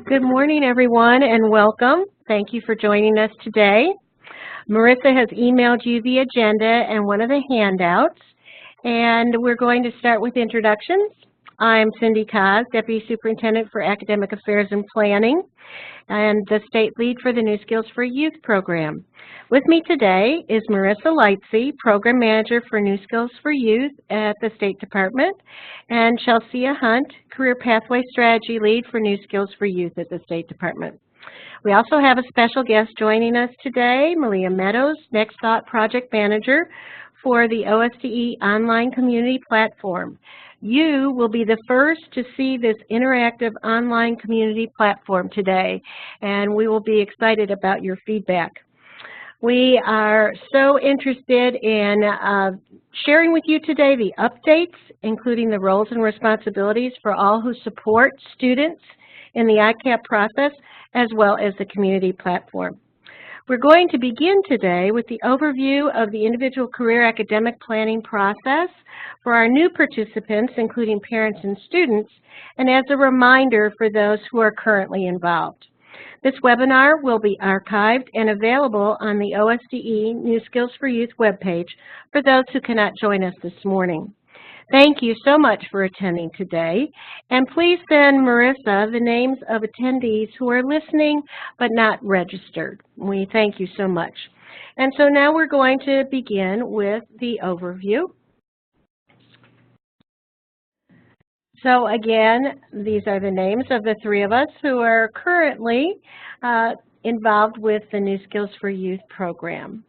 Good morning, everyone, and welcome. Thank you for joining us today. Marissa has emailed you the agenda and one of the handouts, and we're going to start with introductions. I'm Cindy Kaz, Deputy Superintendent for Academic Affairs and Planning, and the State Lead for the New Skills for Youth program. With me today is Marissa Lightsey, Program Manager for New Skills for Youth at the State Department, and Chelsea Hunt, Career Pathway Strategy Lead for New Skills for Youth at the State Department. We also have a special guest joining us today, Malia Meadows, Next Thought Project Manager for the OSDE Online Community Platform. You will be the first to see this interactive online community platform today, and we will be excited about your feedback. We are so interested in sharing with you today the updates, including the roles and responsibilities for all who support students in the ICAP process, as well as the community platform. We're going to begin today with the overview of the individual career academic planning process for our new participants, including parents and students, and as a reminder for those who are currently involved. This webinar will be archived and available on the OSDE New Skills for Youth webpage for those who cannot join us this morning. Thank you so much for attending today, and please send Marissa the names of attendees who are listening but not registered. We thank you so much. And so now we're going to begin with the overview. So again, these are the names of the three of us who are currently involved with the New Skills for Youth program.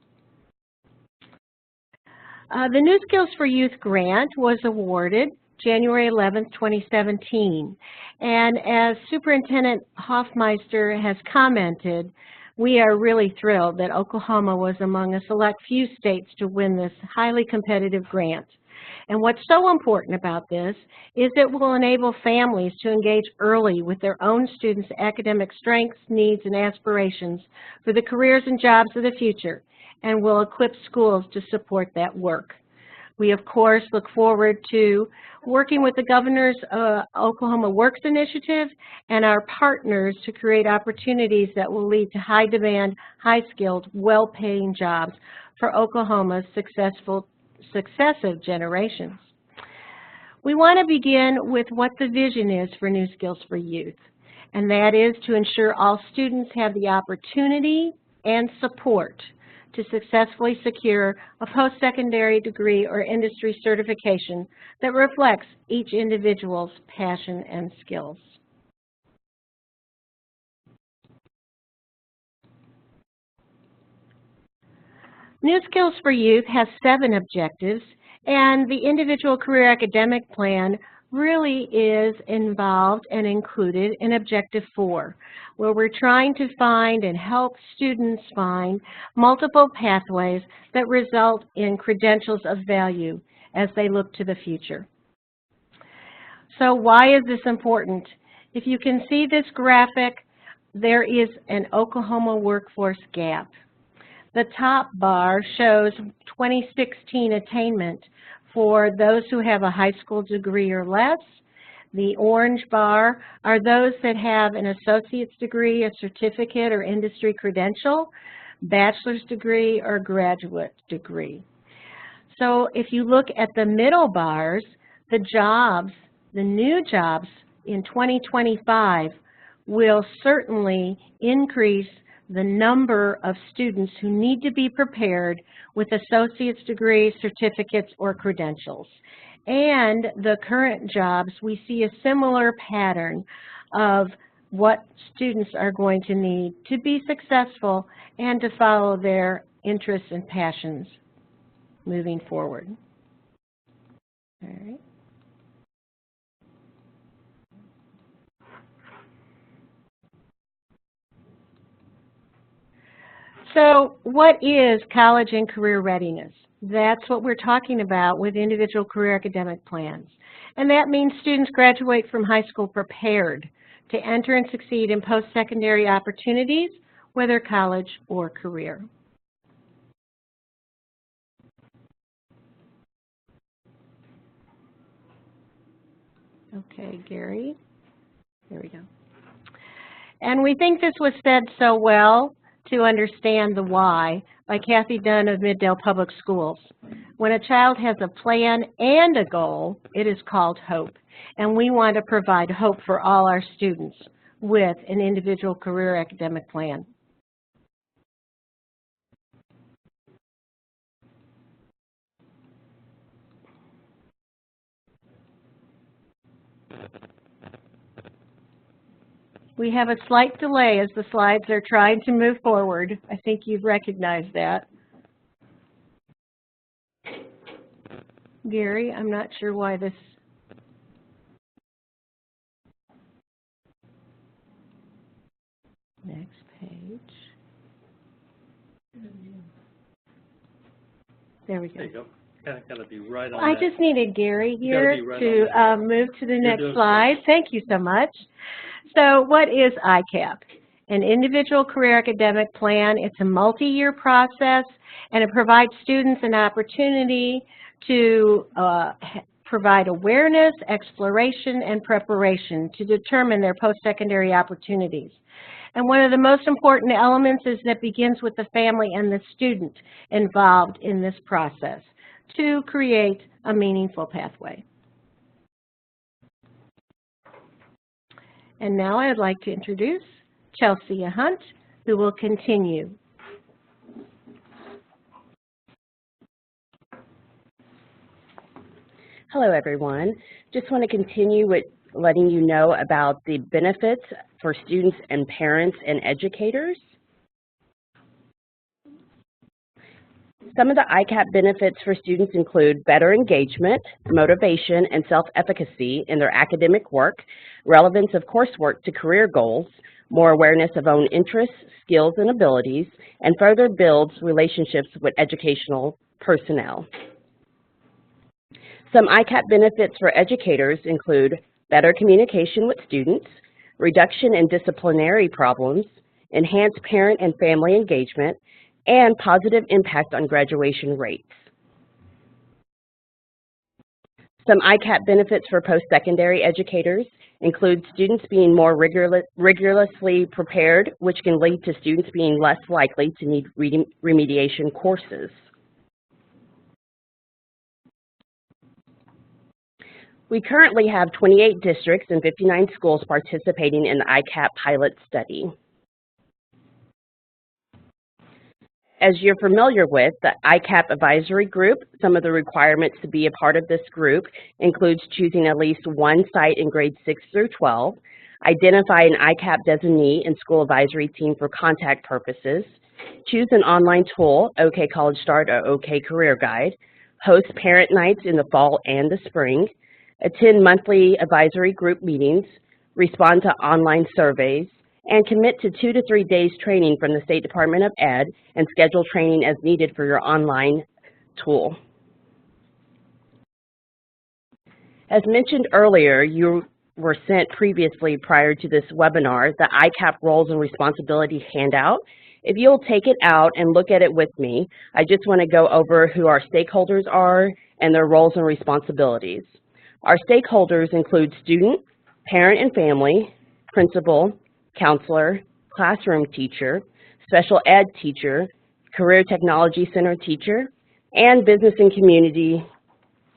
The New Skills for Youth grant was awarded January 11th, 2017. And as Superintendent Hoffmeister has commented, we are really thrilled that Oklahoma was among a select few states to win this highly competitive grant. And what's so important about this is it will enable families to engage early with their own students' academic strengths, needs, and aspirations for the careers and jobs of the future, and will equip schools to support that work. We, of course, look forward to working with the Governor's Oklahoma Works Initiative and our partners to create opportunities that will lead to high-demand, high-skilled, well-paying jobs for Oklahoma's successive generations. We want to begin with what the vision is for New Skills for Youth, and that is to ensure all students have the opportunity and support to successfully secure a post-secondary degree or industry certification that reflects each individual's passion and skills. New Skills for Youth has 7 objectives, and the individual career academic plan really is involved and included in Objective 4, where we're trying to find and help students find multiple pathways that result in credentials of value as they look to the future. So why is this important? If you can see this graphic, there is an Oklahoma workforce gap. The top bar shows 2016 attainment for those who have a high school degree or less. The orange bar are those that have an associate's degree, a certificate or industry credential, bachelor's degree, or graduate degree. So if you look at the middle bars, the jobs, the new jobs in 2025 will certainly increase the number of students who need to be prepared with associate's degrees, certificates, or credentials. And the current jobs, we see a similar pattern of what students are going to need to be successful and to follow their interests and passions moving forward. All right. So what is college and career readiness? That's what we're talking about with individual career academic plans. And that means students graduate from high school prepared to enter and succeed in post-secondary opportunities, whether college or career. Okay, Gary, there we go. And we think this was said so well to understand the why by Kathy Dunn of Middale Public Schools. When a child has a plan and a goal, it is called hope. And we want to provide hope for all our students with an individual career academic plan. We have a slight delay as the slides are trying to move forward. I think you've recognized that. Gary, I'm not sure why this... Next page. There we go. There you go. Gotta be right on I that. just needed Gary here right to move to the next slide. Thank you so much. So what is ICAP? An individual career academic plan. It's a multi-year process, and it provides students an opportunity to provide awareness, exploration, and preparation to determine their post-secondary opportunities. And one of the most important elements is that it begins with the family and the student involved in this process to create a meaningful pathway. And now I'd like to introduce Chelsea Hunt, who will continue. Hello, everyone. Just want to continue with letting you know about the benefits for students and parents and educators. Some of the ICAP benefits for students include better engagement, motivation, and self-efficacy in their academic work, relevance of coursework to career goals, more awareness of own interests, skills, and abilities, and further builds relationships with educational personnel. Some ICAP benefits for educators include better communication with students, reduction in disciplinary problems, enhanced parent and family engagement, and positive impact on graduation rates. Some ICAP benefits for post-secondary educators include students being more rigorously prepared, which can lead to students being less likely to need remediation courses. We currently have 28 districts and 59 schools participating in the ICAP pilot study. As you're familiar with, the ICAP advisory group, some of the requirements to be a part of this group includes choosing at least one site in grades 6 through 12, identify an ICAP designee and school advisory team for contact purposes, choose an online tool, OK College Start or OK Career Guide, host parent nights in the fall and the spring, attend monthly advisory group meetings, respond to online surveys, and commit to 2 to 3 days training from the State Department of Ed and schedule training as needed for your online tool. As mentioned earlier, you were sent previously prior to this webinar the ICAP Roles and Responsibilities handout. If you'll take it out and look at it with me, I just want to go over who our stakeholders are and their roles and responsibilities. Our stakeholders include student, parent and family, principal, counselor, classroom teacher, special ed teacher, career technology center teacher, and business and community,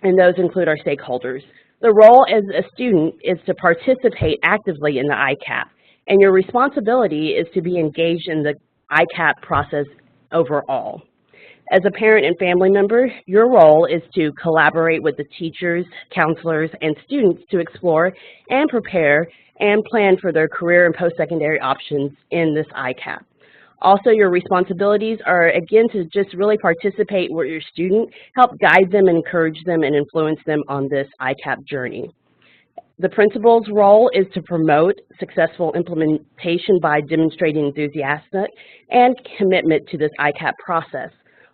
and those include our stakeholders. The role as a student is to participate actively in the ICAP, and your responsibility is to be engaged in the ICAP process overall. As a parent and family member, your role is to collaborate with the teachers, counselors, and students to explore and prepare and plan for their career and post-secondary options in this ICAP. Also, your responsibilities are, again, to just really participate with your student, help guide them, encourage them, and influence them on this ICAP journey. The principal's role is to promote successful implementation by demonstrating enthusiasm and commitment to this ICAP process.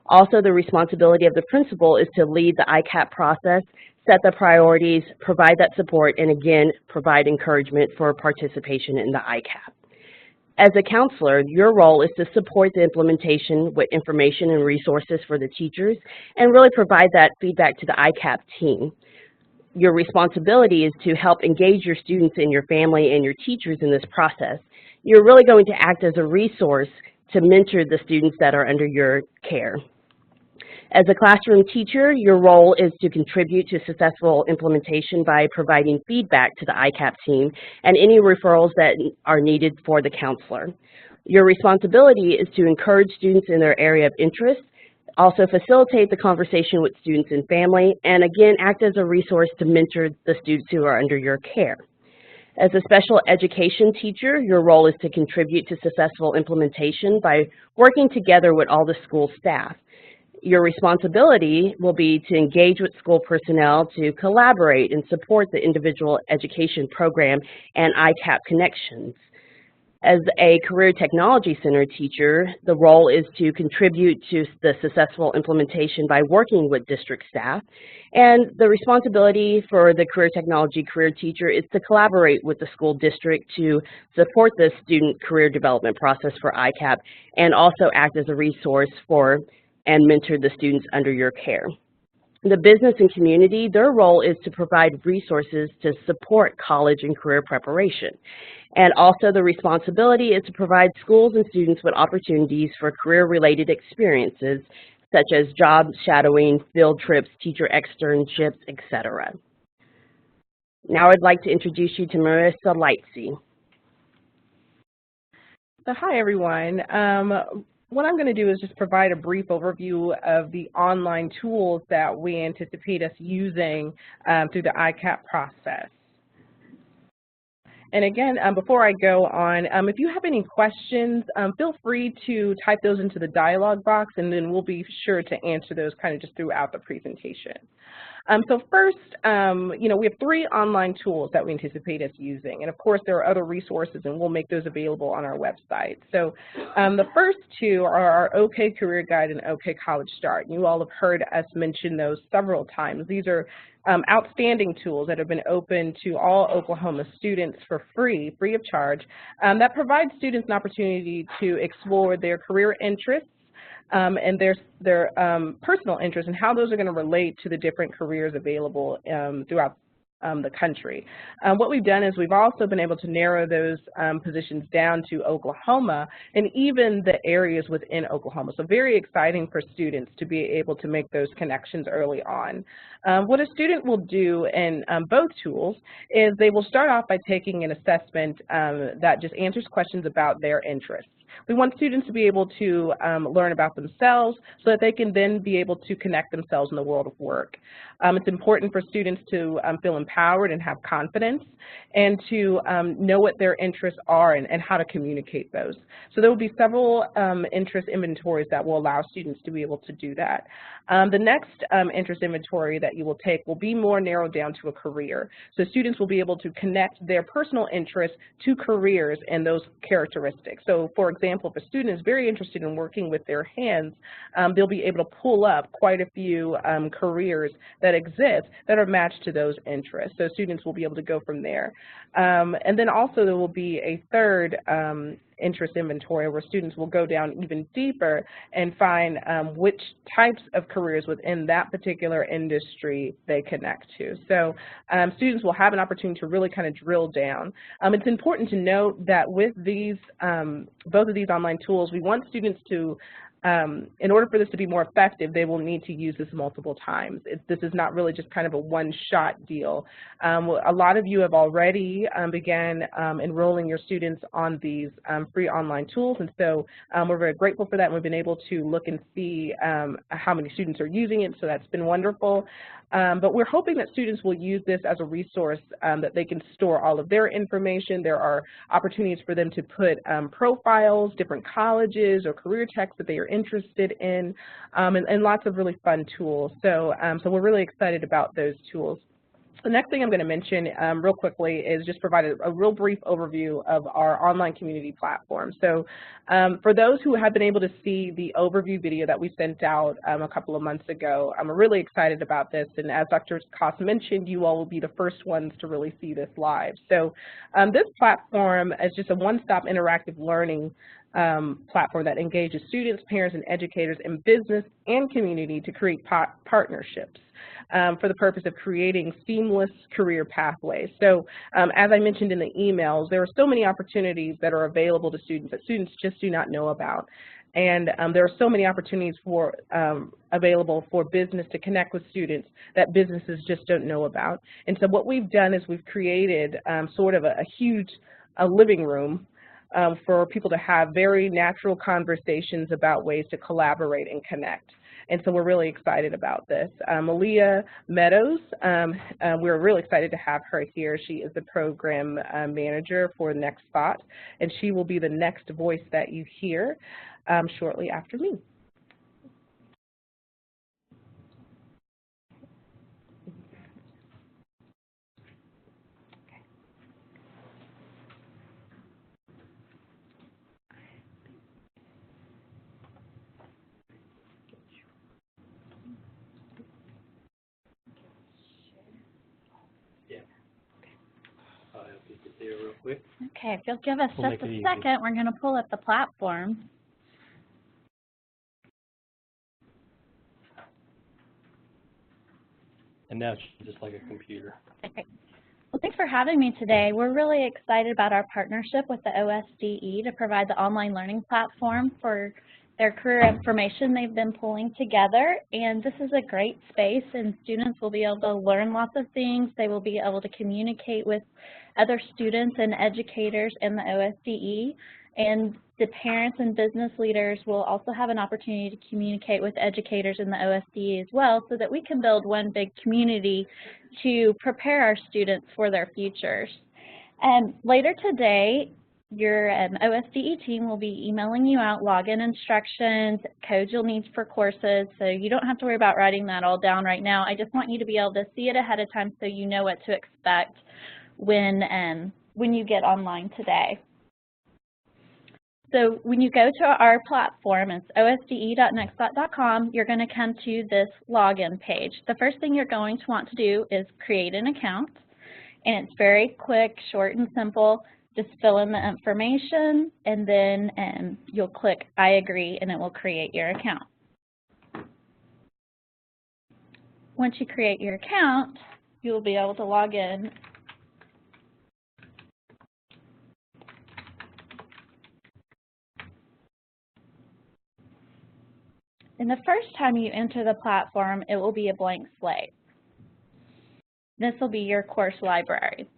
Also, the responsibility of the principal is to lead the ICAP process, set the priorities, provide that support, and again, provide encouragement for participation in the ICAP. As a counselor, your role is to support the implementation with information and resources for the teachers and really provide that feedback to the ICAP team. Your responsibility is to help engage your students and your family and your teachers in this process. You're really going to act as a resource to mentor the students that are under your care. As a classroom teacher, your role is to contribute to successful implementation by providing feedback to the ICAP team and any referrals that are needed for the counselor. Your responsibility is to encourage students in their area of interest, also facilitate the conversation with students and family, and again, act as a resource to mentor the students who are under your care. As a special education teacher, your role is to contribute to successful implementation by working together with all the school staff. Your responsibility will be to engage with school personnel to collaborate and support the individual education program and ICAP connections. As a Career Technology Center teacher, the role is to contribute to the successful implementation by working with district staff. And the responsibility for the Career Technology career teacher is to collaborate with the school district to support the student career development process for ICAP and also act as a resource for and mentor the students under your care. The business and community, their role is to provide resources to support college and career preparation. And also the responsibility is to provide schools and students with opportunities for career-related experiences, such as job shadowing, field trips, teacher externships, etc. Now I'd like to introduce you to Marissa Lightsey. So hi everyone. What I'm going to do is just provide a brief overview of the online tools that we anticipate us using through the ICAP process. And again, before I go on, if you have any questions, feel free to type those into the dialog box, and then we'll be sure to answer those kind of just throughout the presentation. So first, we have 3 online tools that we anticipate us using. And of course, there are other resources, and we'll make those available on our website. So the first 2 are our OK Career Guide and OK College Start. You all have heard us mention those several times. These are outstanding tools that have been open to all Oklahoma students for free of charge, that provide students an opportunity to explore their career interests and their personal interests and how those are going to relate to the different careers available throughout the country. What we've done is we've also been able to narrow those positions down to Oklahoma and even the areas within Oklahoma. So very exciting for students to be able to make those connections early on. What a student will do in both tools is they will start off by taking an assessment that just answers questions about their interests. We want students to be able to learn about themselves so that they can then be able to connect themselves in the world of work. It's important for students to feel empowered and have confidence and to know what their interests are and how to communicate those. So there will be several interest inventories that will allow students to be able to do that. The next interest inventory that you will take will be more narrowed down to a career. So students will be able to connect their personal interests to careers and those characteristics. So for example, if a student is very interested in working with their hands, they'll be able to pull up quite a few careers that exist that are matched to those interests. So students will be able to go from there. And then also there will be a third interest inventory where students will go down even deeper and find which types of careers within that particular industry they connect to. So students will have an opportunity to really kind of drill down. It's important to note that with these, both of these online tools, we want students to in order for this to be more effective, they will need to use this multiple times. This is not really just kind of a one-shot deal. A lot of you have already began enrolling your students on these free online tools, and so we're very grateful for that, and we've been able to look and see how many students are using it, so that's been wonderful. But we're hoping that students will use this as a resource that they can store all of their information. There are opportunities for them to put profiles, different colleges or career techs that they are interested in, and lots of really fun tools. So, so we're really excited about those tools. The next thing I'm going to mention real quickly is just provide a real brief overview of our online community platform. So for those who have been able to see the overview video that we sent out a couple of months ago, I'm really excited about this, and as Dr. Koss mentioned, you all will be the first ones to really see this live. So this platform is just a one-stop interactive learning platform that engages students, parents, and educators in business and community to create partnerships for the purpose of creating seamless career pathways. So as I mentioned in the emails, there are so many opportunities that are available to students that students just do not know about. And there are so many opportunities for available for business to connect with students that businesses just don't know about. And so what we've done is we've created sort of a huge living room for people to have very natural conversations about ways to collaborate and connect. And so we're really excited about this. Malia Meadows, we're really excited to have her here. She is the program manager for Next Thought, and she will be the next voice that you hear shortly after me. Real quick. Okay, if you'll give us We'll just make it a easy. second, we're going to pull up the platform. And now it's just like a computer. Okay. Well, thanks for having me today. We're really excited about our partnership with the OSDE to provide the online learning platform for their career information they've been pulling together. And this is a great space, and students will be able to learn lots of things. They will be able to communicate with other students and educators in the OSDE. And the parents and business leaders will also have an opportunity to communicate with educators in the OSDE as well, so that we can build one big community to prepare our students for their futures. Later today, your OSDE team will be emailing you out login instructions, codes you'll need for courses, so you don't have to worry about writing that all down right now. I just want you to be able to see it ahead of time so you know what to expect when you get online today. So when you go to our platform, it's osde.nextthought.com, you're going to come to this login page. The first thing you're going to want to do is create an account, and it's very quick, short, and simple. Just fill in the information, and then you'll click I agree, and it will create your account. Once you create your account, you'll be able to log in. And the first time you enter the platform, it will be a blank slate. This will be your course library.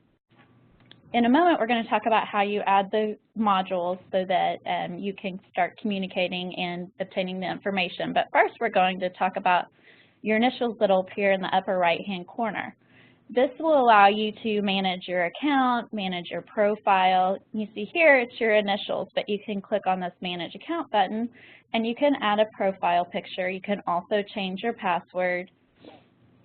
In a moment, we're going to talk about how you add the modules so that you can start communicating and obtaining the information. But first, we're going to talk about your initials that will appear in the upper right-hand corner. This will allow you to manage your account, manage your profile. You see here, it's your initials, but you can click on this Manage Account button, and you can add a profile picture. You can also change your password,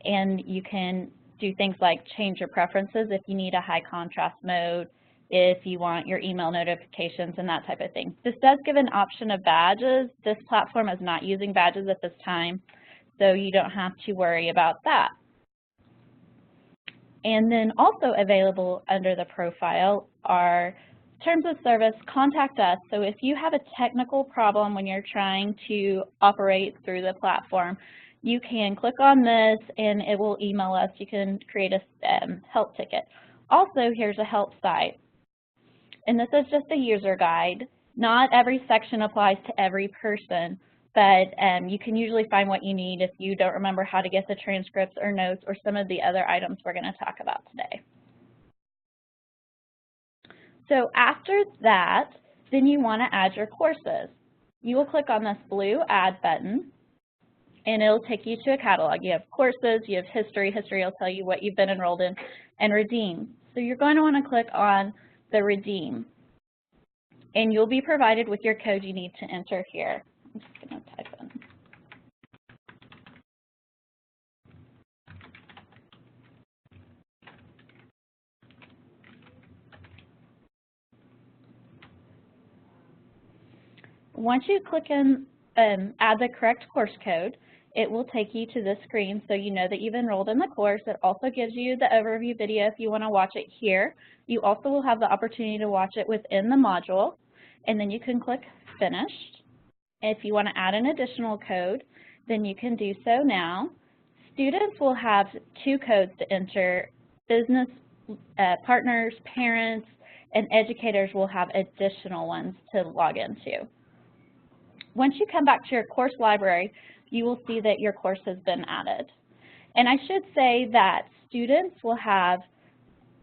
and you can do things like change your preferences if you need a high contrast mode, if you want your email notifications and that type of thing. This does give an option of badges. This platform is not using badges at this time, so you don't have to worry about that. And then also available under the profile are terms of service, contact us. So if you have a technical problem when you're trying to operate through the platform, you can click on this and it will email us. You can create a help ticket. Also, here's a help site. And this is just a user guide. Not every section applies to every person, but you can usually find what you need if you don't remember how to get the transcripts or notes or some of the other items we're going to talk about today. So after that, then you want to add your courses. You will click on this blue Add button, and it'll take you to a catalog. You have courses, you have history. History will tell you what you've been enrolled in, and Redeem. So you're going to want to click on the Redeem, and you'll be provided with your code you need to enter here. I'm just going to type in. Once you click in add the correct course code, it will take you to this screen so you know that you've enrolled in the course. It also gives you the overview video if you want to watch it here. You also will have the opportunity to watch it within the module, and then you can click finished. If you want to add an additional code, then you can do so now. Students will have 2 codes to enter. Business partners, parents, and educators will have additional ones to log into. Once you come back to your course library, you will see that your course has been added. And I should say that students will have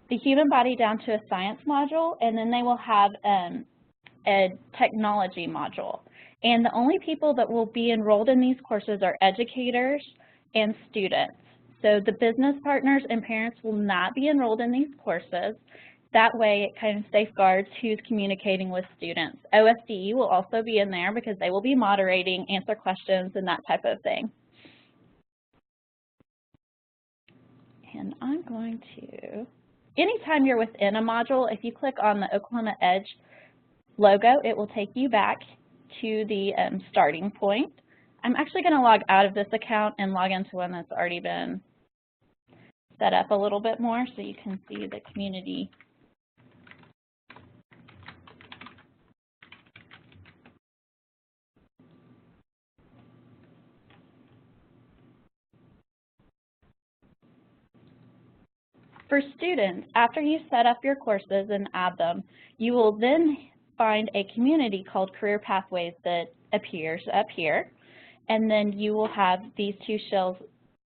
the human body down to a science module, and then they will have a technology module. And the only people that will be enrolled in these courses are educators and students. So the business partners and parents will not be enrolled in these courses. That way it kind of safeguards who's communicating with students. OSDE will also be in there because they will be moderating, answer questions, and that type of thing. And I'm going to, anytime you're within a module, if you click on the Oklahoma Edge logo, it will take you back to the starting point. I'm actually going to log out of this account and log into one that's already been set up a little bit more so you can see the community. For students, after you set up your courses and add them, you will then find a community called Career Pathways that appears up here, and then you will have these 2 shells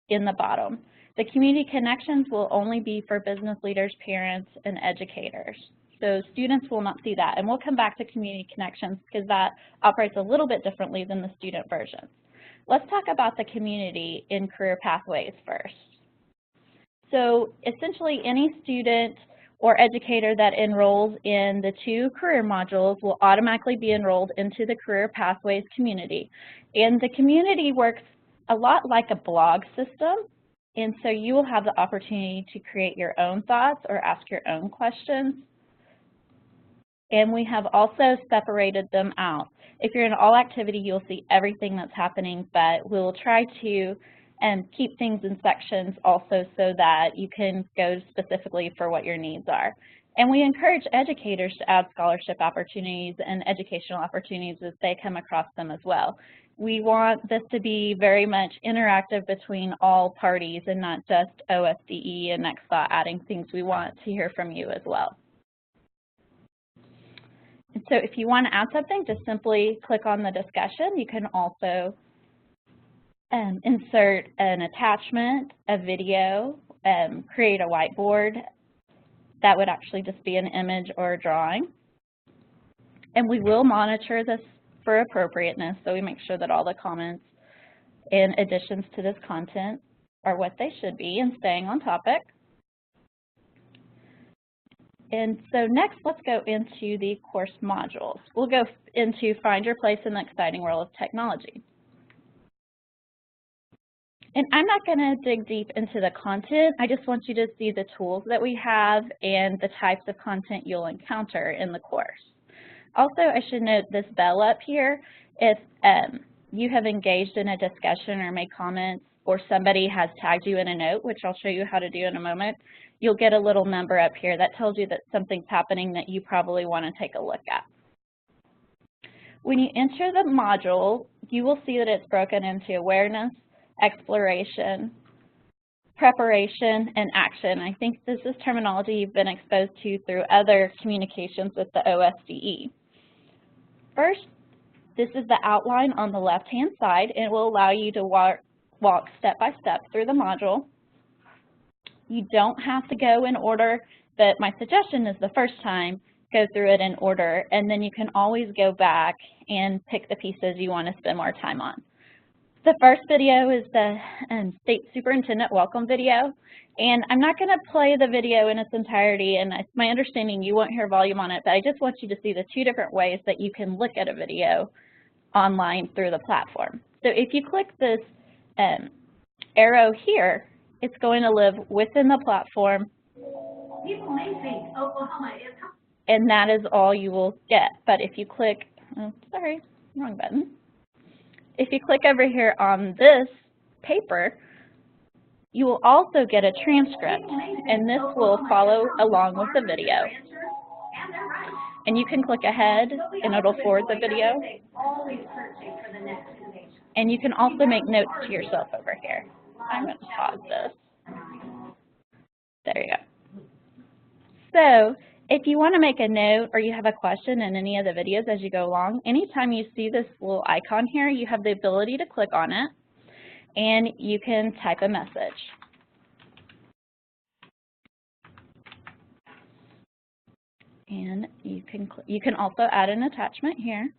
in the bottom. The community connections will only be for business leaders, parents, and educators. So students will not see that, and we'll come back to community connections because that operates a little bit differently than the student version. Let's talk about the community in Career Pathways first. So essentially any student or educator that enrolls in the 2 career modules will automatically be enrolled into the Career Pathways community. And the community works a lot like a blog system, and so you will have the opportunity to create your own thoughts or ask your own questions. And we have also separated them out. If you're in all activity, you'll see everything that's happening, but we'll try to keep things in sections also so that you can go specifically for what your needs are. And we encourage educators to add scholarship opportunities and educational opportunities as they come across them as well. We want this to be very much interactive between all parties and not just OSDE and Next Thought adding things. We want to hear from you as well. And so if you want to add something, just simply click on the discussion. You can also insert an attachment, a video, create a whiteboard. That would actually just be an image or a drawing. And we will monitor this for appropriateness, so we make sure that all the comments and additions to this content are what they should be and staying on topic. And so next, let's go into the course modules. We'll go into Find Your Place in the Exciting World of Technology. And I'm not going to dig deep into the content. I just want you to see the tools that we have and the types of content you'll encounter in the course. Also, I should note this bell up here. If you have engaged in a discussion or made comments or somebody has tagged you in a note, which I'll show you how to do in a moment, you'll get a little number up here that tells you that something's happening that you probably want to take a look at. When you enter the module, you will see that it's broken into awareness, exploration, preparation, and action. I think this is terminology you've been exposed to through other communications with the OSDE. First, this is the outline on the left-hand side, and it will allow you to walk step by step through the module. You don't have to go in order, but my suggestion is the first time, go through it in order, and then you can always go back and pick the pieces you want to spend more time on. The first video is the State Superintendent Welcome video, and I'm not going to play the video in its entirety, and it's my understanding you won't hear volume on it, but I just want you to see the 2 different ways that you can look at a video online through the platform. So if you click this arrow here, it's going to live within the platform, and that is all you will get. But if you click, oh, sorry, wrong button. If you click over here on this paper, you will also get a transcript, and this will follow along with the video. And you can click ahead and it'll forward the video. And you can also make notes to yourself over here. I'm going to pause this. There you go. So if you want to make a note or you have a question in any of the videos as you go along, anytime you see this little icon here, you have the ability to click on it and you can type a message. And you can also add an attachment here,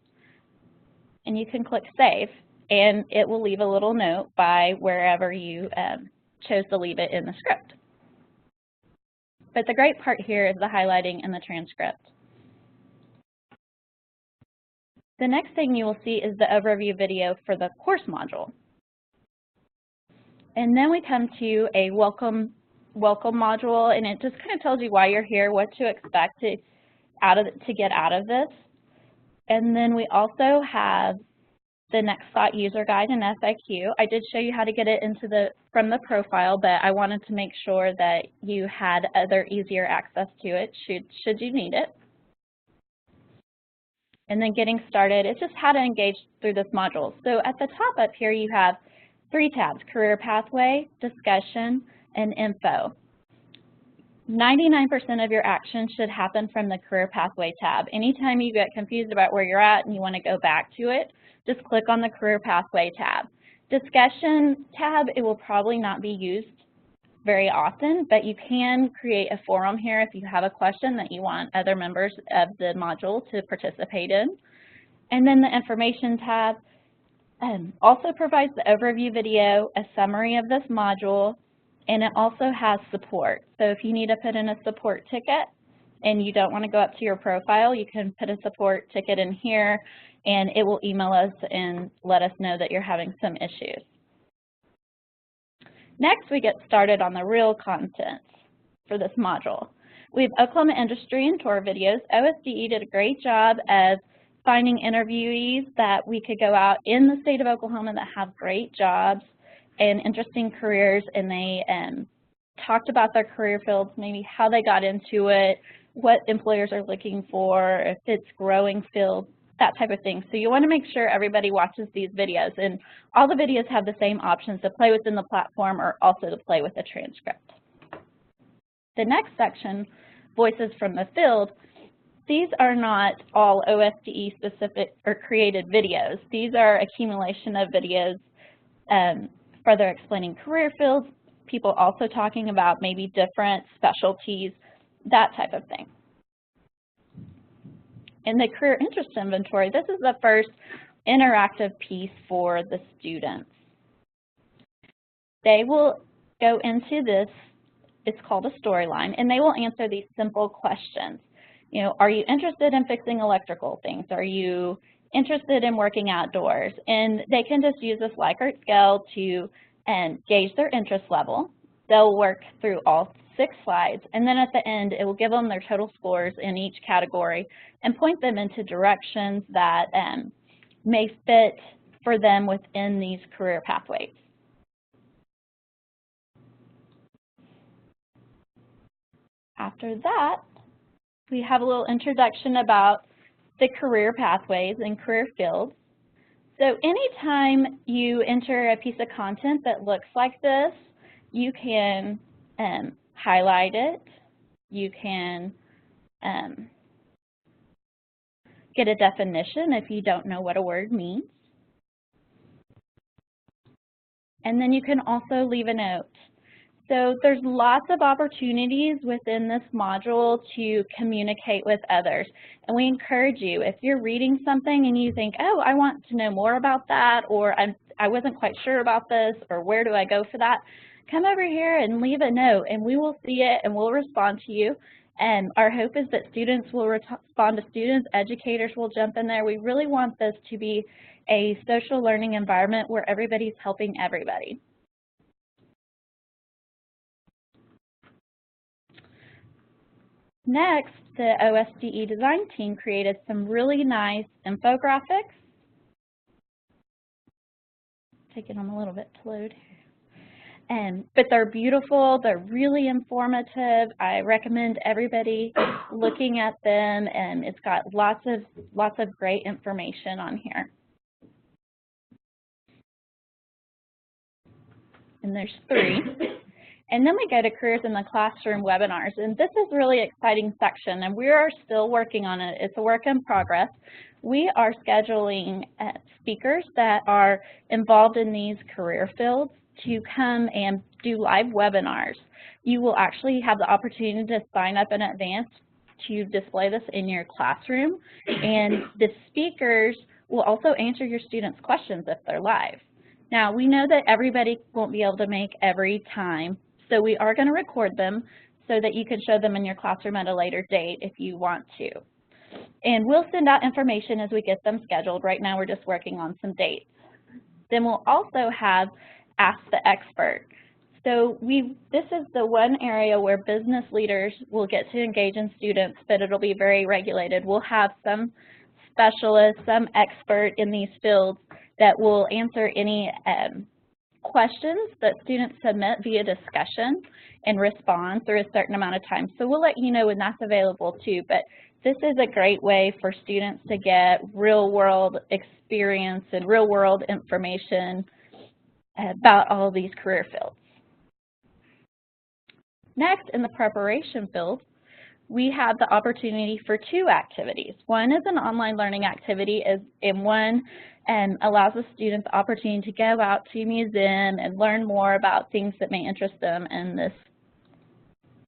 and you can click Save, and it will leave a little note by wherever you chose to leave it in the script. But the great part here is the highlighting and the transcript. The next thing you will see is the overview video for the course module. And then we come to a welcome module, and it just kind of tells you why you're here, what to expect to get out of this. And then we also have the Next Thought user guide and FAQ. I did show you how to get it from the profile, but I wanted to make sure that you had other easier access to it should you need it. And then getting started, it's just how to engage through this module. So at the top up here you have 3 tabs: Career Pathway, Discussion, and Info. 99% of your action should happen from the Career Pathway tab. Anytime you get confused about where you're at and you want to go back to it, just click on the Career Pathway tab. Discussion tab, it will probably not be used very often, but you can create a forum here if you have a question that you want other members of the module to participate in. And then the Information tab also provides the overview video, a summary of this module, and it also has support. So if you need to put in a support ticket and you don't want to go up to your profile, you can put a support ticket in here and it will email us and let us know that you're having some issues. Next, we get started on the real content for this module. We have Oklahoma Industry and Tour videos. OSDE did a great job of finding interviewees that we could go out in the state of Oklahoma that have great jobs and interesting careers, and they talked about their career fields, maybe how they got into it, what employers are looking for, if it's growing field, that type of thing. So you want to make sure everybody watches these videos, and all the videos have the same options to play within the platform or also to play with a transcript. The next section, Voices from the Field, these are not all OSDE specific or created videos. These are accumulation of videos further explaining career fields, people also talking about maybe different specialties, that type of thing. In the Career Interest Inventory, this is the first interactive piece for the students. They will go into this, it's called a storyline, and they will answer these simple questions. You know, are you interested in fixing electrical things? Are you interested in working outdoors? And they can just use this Likert scale to gauge their interest level. They'll work through all 6 slides, and then at the end it will give them their total scores in each category and point them into directions that may fit for them within these career pathways. After that, we have a little introduction about the career pathways and career fields. So anytime you enter a piece of content that looks like this, you can highlight it, you can get a definition if you don't know what a word means, and then you can also leave a note. So there's lots of opportunities within this module to communicate with others. And we encourage you, if you're reading something and you think, oh, I want to know more about that, or I wasn't quite sure about this, or where do I go for that, come over here and leave a note, and we will see it and we'll respond to you. And our hope is that students will respond to students, educators will jump in there. We really want this to be a social learning environment where everybody's helping everybody. Next, the OSDE design team created some really nice infographics. Taking them a little bit to load. But they're beautiful, they're really informative. I recommend everybody looking at them, and it's got lots of great information on here. And there's 3. And then we go to Careers in the Classroom webinars, and this is a really exciting section, and we are still working on it. It's a work in progress. We are scheduling speakers that are involved in these career fields to come and do live webinars. You will actually have the opportunity to sign up in advance to display this in your classroom, and the speakers will also answer your students' questions if they're live. Now, we know that everybody won't be able to make every time, so we are going to record them so that you can show them in your classroom at a later date if you want to. And we'll send out information as we get them scheduled. Right now, we're just working on some dates. Then we'll also have Ask the Expert. So this is the one area where business leaders will get to engage in students, but it'll be very regulated. We'll have some specialists, some expert in these fields that will answer any questions that students submit via discussion and respond through a certain amount of time. So we'll let you know when that's available too, but this is a great way for students to get real-world experience and real-world information about all of these career fields. Next, in the preparation field, we have the opportunity for 2 activities. One is an online learning activity, and one allows the students the opportunity to go out to a museum and learn more about things that may interest them in this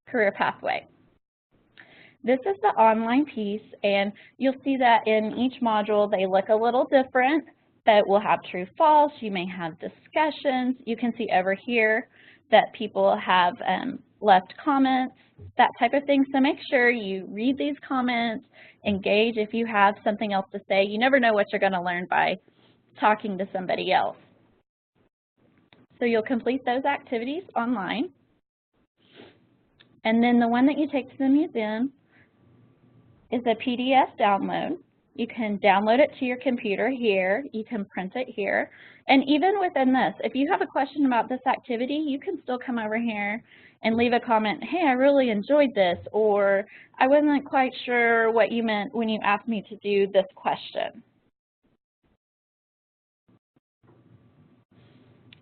career pathway. This is the online piece, and you'll see that in each module they look a little different, but we'll have true false, you may have discussions. You can see over here that people have left comments, that type of thing. So make sure you read these comments, engage if you have something else to say. You never know what you're going to learn by talking to somebody else. So you'll complete those activities online. And then the one that you take to the museum is a PDF download. You can download it to your computer here. You can print it here. And even within this, if you have a question about this activity, you can still come over here and leave a comment, hey, I really enjoyed this, or I wasn't quite sure what you meant when you asked me to do this question.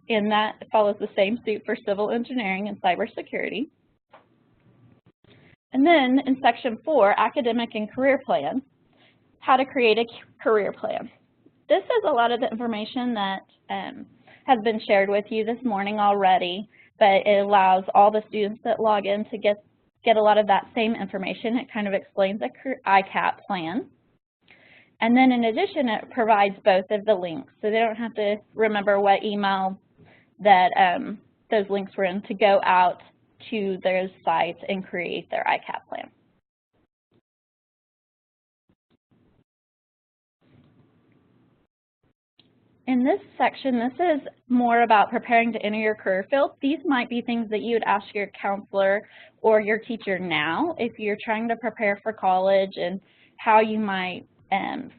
And that follows the same suit for civil engineering and cybersecurity. And then in section 4, academic and career plan, how to create a career plan. This is a lot of the information that has been shared with you this morning already, but it allows all the students that log in to get a lot of that same information. It kind of explains the ICAP plan. And then in addition, it provides both of the links, so they don't have to remember what email that those links were in to go out to those sites and create their ICAP plan. In this section, this is more about preparing to enter your career field. These might be things that you would ask your counselor or your teacher now if you're trying to prepare for college, and how you might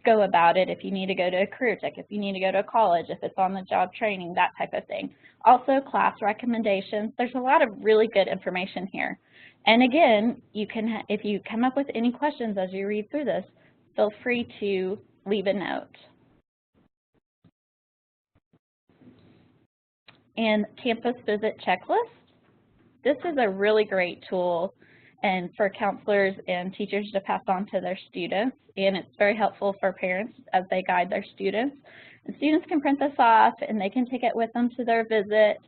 go about it if you need to go to a career tech, if you need to go to college, if it's on the job training, that type of thing. Also class recommendations. There's a lot of really good information here. And again, you can, if you come up with any questions as you read through this, feel free to leave a note. And campus visit checklist. This is a really great tool and for counselors and teachers to pass on to their students, and it's very helpful for parents as they guide their students. And students can print this off and they can take it with them to their visit,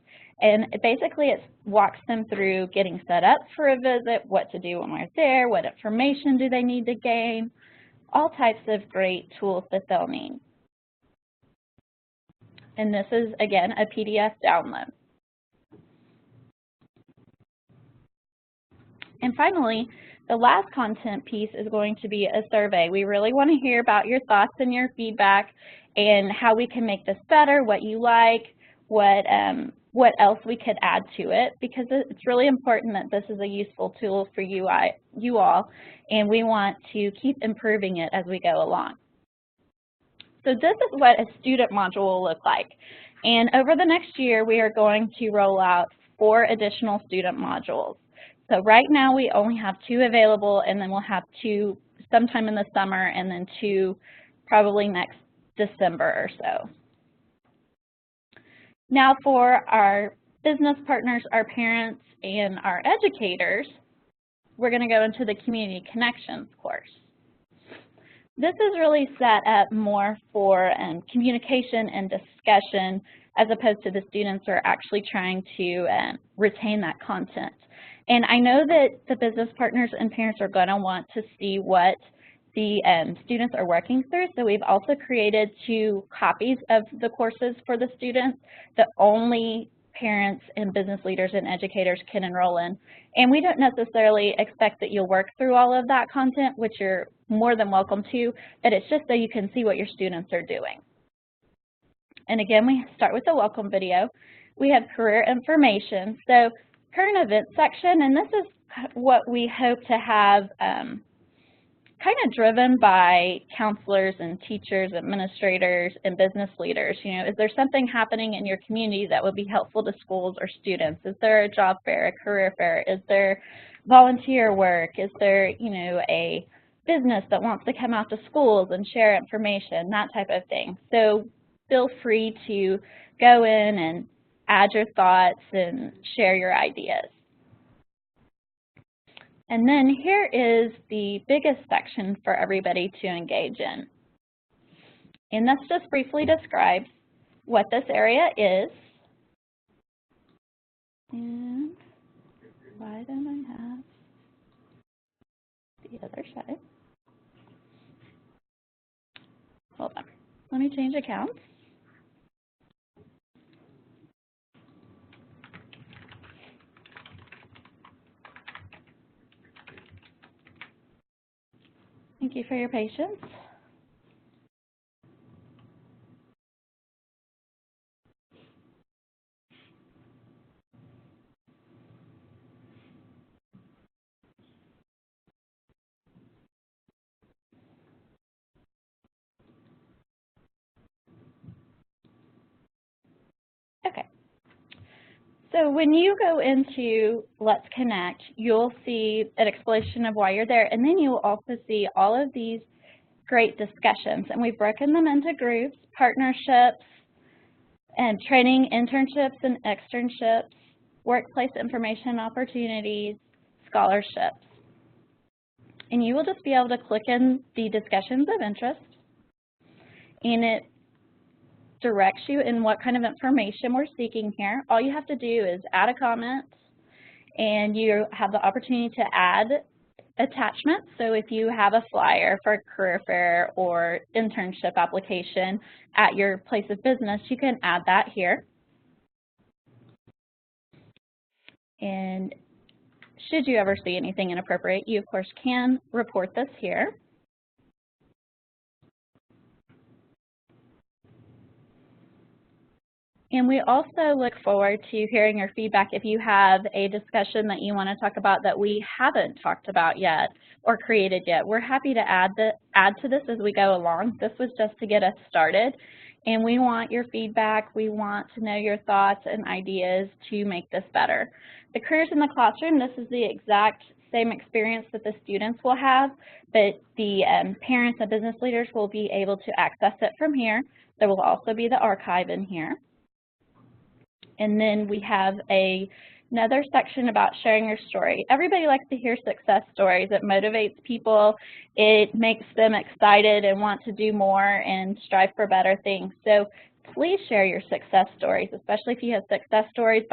and basically it walks them through getting set up for a visit, what to do when we're there, what information do they need to gain, all types of great tools that they'll need. And this is, again, a PDF download. And finally, the last content piece is going to be a survey. We really want to hear about your thoughts and your feedback and how we can make this better, what you like, what else we could add to it, because it's really important that this is a useful tool for you all, and we want to keep improving it as we go along. So this is what a student module will look like. And over the next year, we are going to roll out 4 additional student modules. So right now we only have 2 available, and then we'll have 2 sometime in the summer, and then 2 probably next December or so. Now for our business partners, our parents, and our educators, we're going to go into the Community Connections course. This is really set up more for communication and discussion, as opposed to the students who are actually trying to retain that content. And I know that the business partners and parents are going to want to see what the students are working through, so we've also created 2 copies of the courses for the students that only parents and business leaders and educators can enroll in. And we don't necessarily expect that you'll work through all of that content, which you're more than welcome to, but it's just so you can see what your students are doing. And again, we start with the welcome video. We have career information, so current events section, and this is what we hope to have kind of driven by counselors and teachers, administrators, and business leaders. You know, is there something happening in your community that would be helpful to schools or students? Is there a job fair, a career fair? Is there volunteer work? Is there, you know, a business that wants to come out to schools and share information, that type of thing? So feel free to go in and add your thoughts and share your ideas. And then here is the biggest section for everybody to engage in. And this just briefly describes what this area is. And why don't I have the other side? Hold on. Let me change accounts. Thank you for your patience. Okay. So when you go into Let's Connect, you'll see an explanation of why you're there, and then you'll also see all of these great discussions. And we've broken them into groups, partnerships, and training, internships and externships, workplace information opportunities, scholarships. And you will just be able to click in the discussions of interest, and it directs you in what kind of information we're seeking here. All you have to do is add a comment, and you have the opportunity to add attachments. So if you have a flyer for a career fair or internship application at your place of business, you can add that here. And should you ever see anything inappropriate, you of course can report this here. And we also look forward to hearing your feedback if you have a discussion that you want to talk about that we haven't talked about yet or created yet. We're happy to add to this as we go along. This was just to get us started, and we want your feedback. We want to know your thoughts and ideas to make this better. The Careers in the Classroom, this is the exact same experience that the students will have, but the parents and business leaders will be able to access it from here. There will also be the archive in here. And then we have another section about sharing your story. Everybody likes to hear success stories. It motivates people. It makes them excited and want to do more and strive for better things. So please share your success stories, especially if you have success stories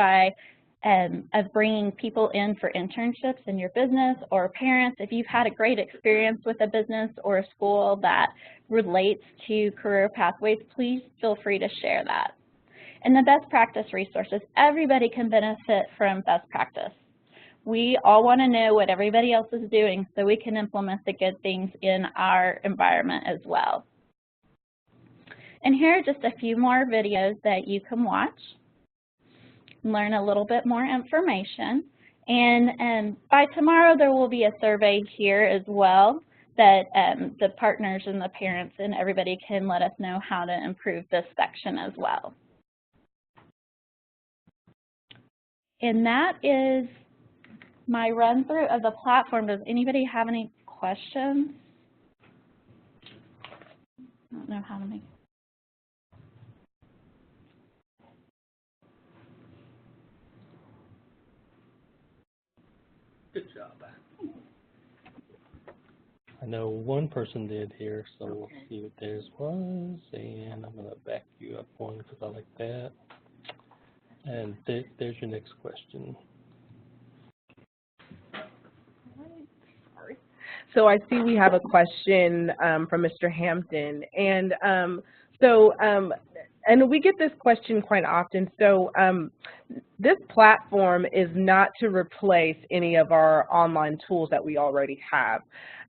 of bringing people in for internships in your business, or parents, if you've had a great experience with a business or a school that relates to career pathways, please feel free to share that. And the best practice resources, everybody can benefit from best practice. We all want to know what everybody else is doing so we can implement the good things in our environment as well. And here are just a few more videos that you can watch, learn a little bit more information. And by tomorrow there will be a survey here as well that the partners and the parents and everybody can let us know how to improve this section as well. And that is my run-through of the platform. Does anybody have any questions? I don't know how to make. Good job. I know one person did here, so we'll see what theirs was, and I'm going to back you up one because I like that. And there's your next question. So I see we have a question from Mr. Hampton, and and we get this question quite often. So this platform is not to replace any of our online tools that we already have.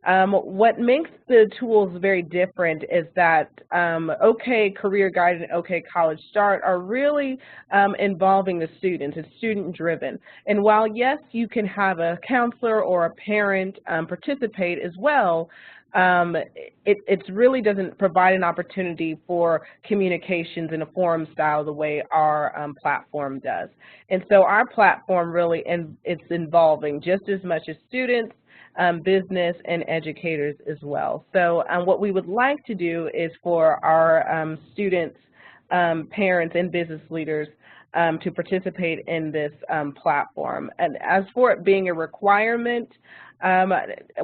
What makes the tools very different is that OK Career Guide and OK College Start are really involving the students. It's student-driven. And while, yes, you can have a counselor or a parent participate as well, it really doesn't provide an opportunity for communications in a forum style the way our platform does. And so our platform really, it's involving just as much as students, business, and educators as well. So what we would like to do is for our students, parents, and business leaders to participate in this platform. And as for it being a requirement,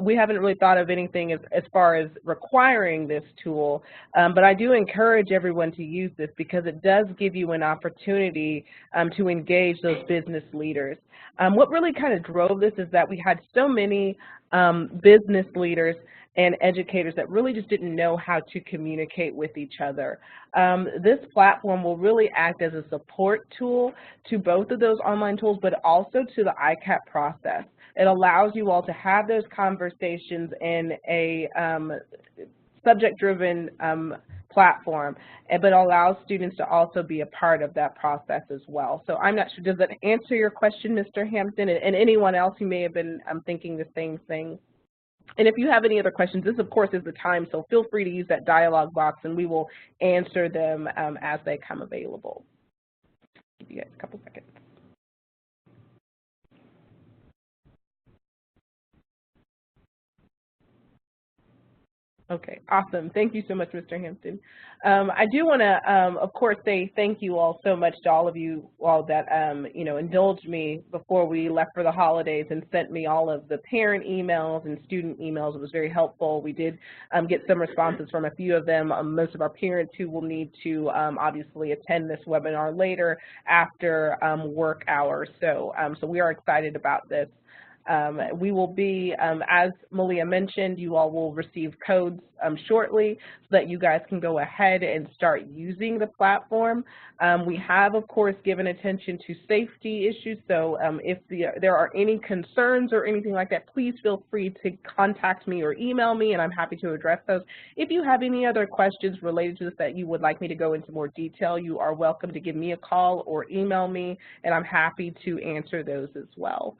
we haven't really thought of anything as far as requiring this tool, but I do encourage everyone to use this because it does give you an opportunity to engage those business leaders. What really kind of drove this is that we had so many business leaders and educators that really just didn't know how to communicate with each other. This platform will really act as a support tool to both of those online tools, but also to the ICAP process. It allows you all to have those conversations in a subject-driven platform, but allows students to also be a part of that process as well. So I'm not sure, does that answer your question, Mr. Hampton, and anyone else who may have been thinking the same thing? And if you have any other questions, this, of course, is the time, so feel free to use that dialog box, and we will answer them as they come available. Give you guys a couple seconds. Okay, awesome. Thank you so much, Mr. Hampton. I do want to, of course, say thank you all so much to all of you all that, you know, indulged me before we left for the holidays and sent me all of the parent emails and student emails. It was very helpful. We did get some responses from a few of them. Most of our parents who will need to obviously attend this webinar later after work hours. So we are excited about this. We will be, as Malia mentioned, you all will receive codes shortly so that you guys can go ahead and start using the platform. We have, of course, given attention to safety issues, so if there are any concerns or anything like that, please feel free to contact me or email me, and I'm happy to address those. If you have any other questions related to this that you would like me to go into more detail, you are welcome to give me a call or email me, and I'm happy to answer those as well.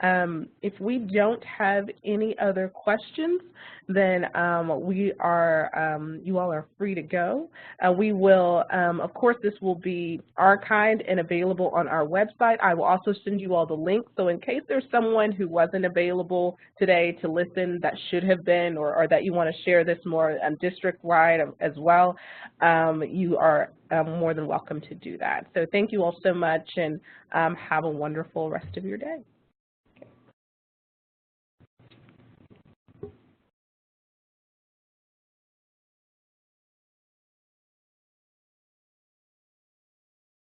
If we don't have any other questions, then we are, you all are free to go. We will, of course, this will be archived and available on our website. I will also send you all the links, so in case there's someone who wasn't available today to listen that should have been, or that you want to share this more district-wide as well, you are more than welcome to do that. So thank you all so much, and have a wonderful rest of your day.